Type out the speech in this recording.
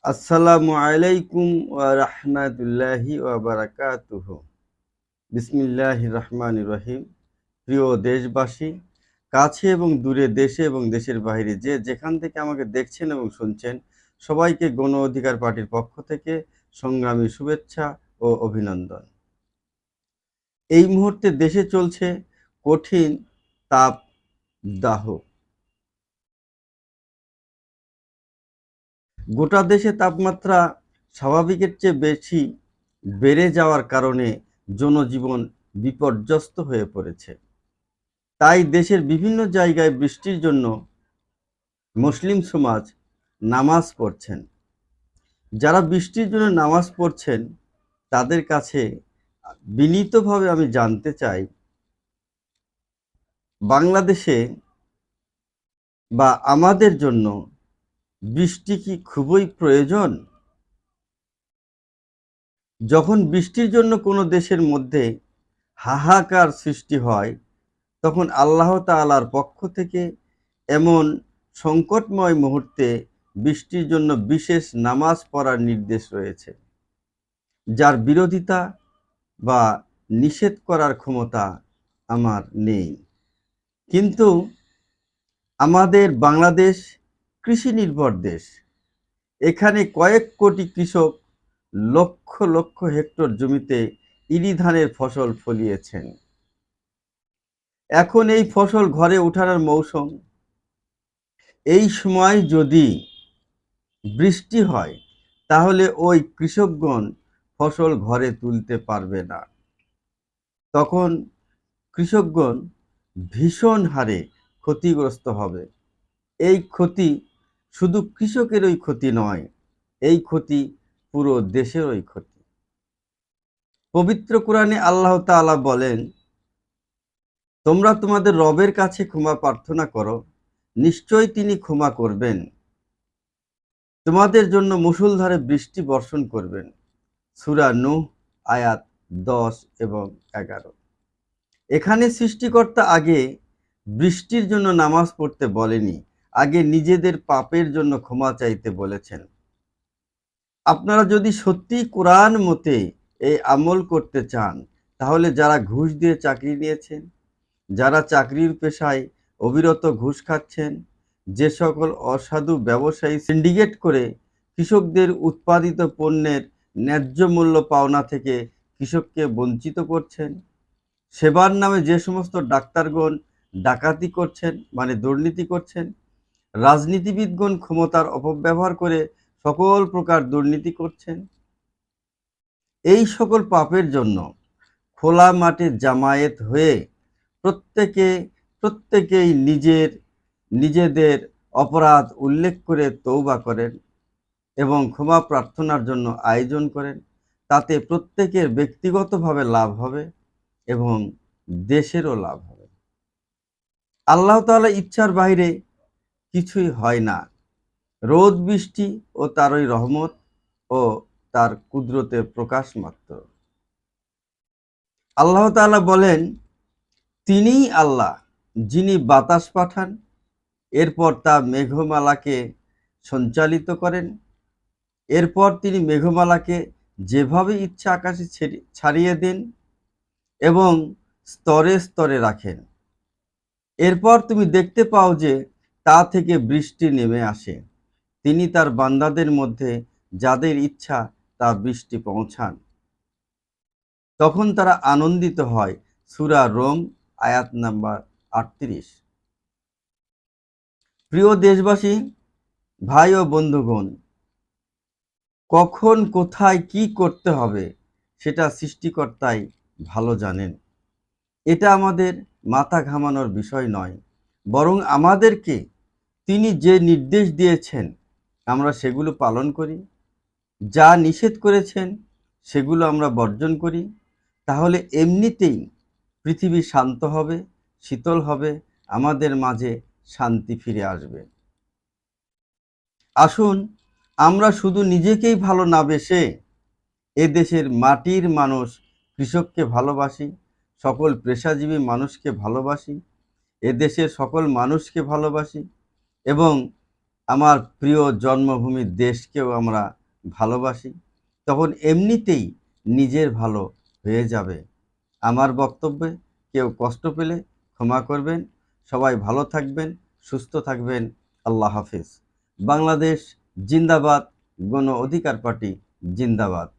আসসালামু আলাইকুম ওয়া রাহমাতুল্লাহি ওয়া বারাকাতুহু। বিসমিল্লাহির রহমানির রহিম। প্রিয় দেশবাসী, কাছে এবং দূরে, দেশে এবং দেশের বাইরে যে যেখান থেকে আমাকে দেখছেন এবং শুনছেন, সবাইকে গণ অধিকার পার্টির পক্ষ থেকে সংগ্রামী শুভেচ্ছা ও অভিনন্দন। এই মুহূর্তে দেশে চলছে কঠিন তাপদাহ। গোটা দেশে তাপমাত্রা স্বাভাবিকের চেয়ে বেশি বেড়ে যাওয়ার কারণে জনজীবন বিপর্যস্ত হয়ে পড়েছে। তাই দেশের বিভিন্ন জায়গায় বৃষ্টির জন্য মুসলিম সমাজ নামাজ পড়ছেন। যারা বৃষ্টির জন্য নামাজ পড়ছেন তাদের কাছে বিনীতভাবে আমি জানতে চাই, বাংলাদেশে বা আমাদের জন্য বৃষ্টি কি খুবই প্রয়োজন? যখন বৃষ্টির জন্য কোনো দেশের মধ্যে হাহাকার সৃষ্টি হয়, তখন আল্লাহ তাআলার পক্ষ থেকে এমন সংকটময় মুহূর্তে বৃষ্টির জন্য বিশেষ নামাজ পড়ার নির্দেশ রয়েছে, যার বিরোধিতা বা নিষেধ করার ক্ষমতা আমার নেই। কিন্তু আমাদের বাংলাদেশ কৃষি নির্ভর দেশ। এখানে কয়েক কোটি কৃষক লক্ষ লক্ষ হেক্টর জমিতে ইরি ধানের ফসল ফলিয়েছেন। এখন এই ফসল ঘরে ওঠানোর মৌসুম। এই সময় যদি বৃষ্টি হয় তাহলে ওই কৃষকগণ ফসল ঘরে তুলতে পারবে না। তখন কৃষকগণ ভীষণ হারে ক্ষতিগ্রস্ত হবে। এই ক্ষতি শুধু কৃষকেরই ক্ষতি নয়, এই ক্ষতি পুরো দেশেরই ক্ষতি। পবিত্র কোরআনে আল্লাহ তাআলা বলেন, তোমরা তোমাদের রবের কাছে ক্ষমা প্রার্থনা করো, নিশ্চয়ই তিনি ক্ষমা করবেন, তোমাদের জন্য মুষলধারে বৃষ্টি বর্ষণ করবেন। সূরা নূহ আয়াত 10 এবং 11। এখানে সৃষ্টিকর্তা আগে বৃষ্টির জন্য নামাজ পড়তে বলেনি, আগে নিজেদের পাপের জন্য ক্ষমা চাইতে বলেছেন। আপনারা যদি সত্যি কোরআন মতে এই আমল করতে চান, তাহলে যারা ঘুষ দিয়ে চাকরি নিয়েছেন, যারা চাকরির পেশায় অবিরত ঘুষ খাচ্ছেন, যে সকল অসাধু ব্যবসায়ী সিন্ডিকেট করে কৃষকদের উৎপাদিত পণ্যের ন্যায্য মূল্য পাওনা থেকে কৃষককে বঞ্চিত করছেন, সেবার নামে যে সমস্ত ডাক্তারগণ ডাকাতি করছেন মানে দুর্নীতি করছেন, রাজনীতিবিদগণ ক্ষমতার অপব্যবহার করে সকল প্রকার দুর্নীতি করছেন, এই সকল পাপের জন্য খোলা মাঠে জামায়াত হয়ে প্রত্যেকেই নিজেদের অপরাধ উল্লেখ করে তওবা করেন এবং ক্ষমা প্রার্থনার জন্য আয়োজন করেন। তাতে প্রত্যেকের ব্যক্তিগতভাবে লাভ হবে এবং দেশেরও লাভ হবে। আল্লাহ তাআলা ইচ্ছার বাইরে কিছুই হয় না। রোদ বৃষ্টি ও তারই রহমত ও তার কুদরতে প্রকাশ মাত্র। আল্লাহ তাআলা বলেন, তিনিই আল্লাহ যিনি বাতাস পাঠান, এরপর তা মেঘমালাকে সঞ্চালিত করেন, এরপর তিনি মেঘমালাকে যেভাবে ইচ্ছা আকাশে ছাড়িয়ে দেন এবং স্তরে স্তরে রাখেন। এরপর তুমি দেখতে পাও যে তা থেকে বৃষ্টি নেমে আসে। তিনি তার বান্দাদের মধ্যে যাদের ইচ্ছা তা বৃষ্টি পৌঁছান, তখন তারা আনন্দিত হয়। সূরা রোম আয়াত নাম্বার 38। প্রিয় দেশবাসী, ভাই ও বন্ধুগণ, কখন কোথায় কি করতে হবে সেটা সৃষ্টিকর্তাই ভালো জানেন। এটা আমাদের মাথা ঘামানোর বিষয় নয়, বরং আমাদেরকে তিনি যে নির্দেশ দিয়েছেন আমরা সেগুলো পালন করি, যা নিষেধ করেছেন সেগুলো আমরা বর্জন করি, তাহলে এমনিতেই পৃথিবী শান্ত হবে, শীতল হবে, আমাদের মাঝে শান্তি ফিরে আসবে। আসুন আমরা শুধু নিজেকেই ভালো না বেসে এদেশের মাটির মানুষ কৃষককে ভালোবাসি, সকল পেশাজীবী মানুষকে ভালোবাসি, এদেশের সকল মানুষকে ভালোবাসি এবং আমার প্রিয় জন্মভূমির দেশকেও আমরা ভালোবাসি, তখন এমনিতেই নিজের ভালো হয়ে যাবে। আমার বক্তব্যে কেউ কষ্ট পেলে ক্ষমা করবেন। সবাই ভালো থাকবেন, সুস্থ থাকবেন। আল্লাহ হাফেজ। বাংলাদেশ জিন্দাবাদ, গণ অধিকার পার্টি জিন্দাবাদ।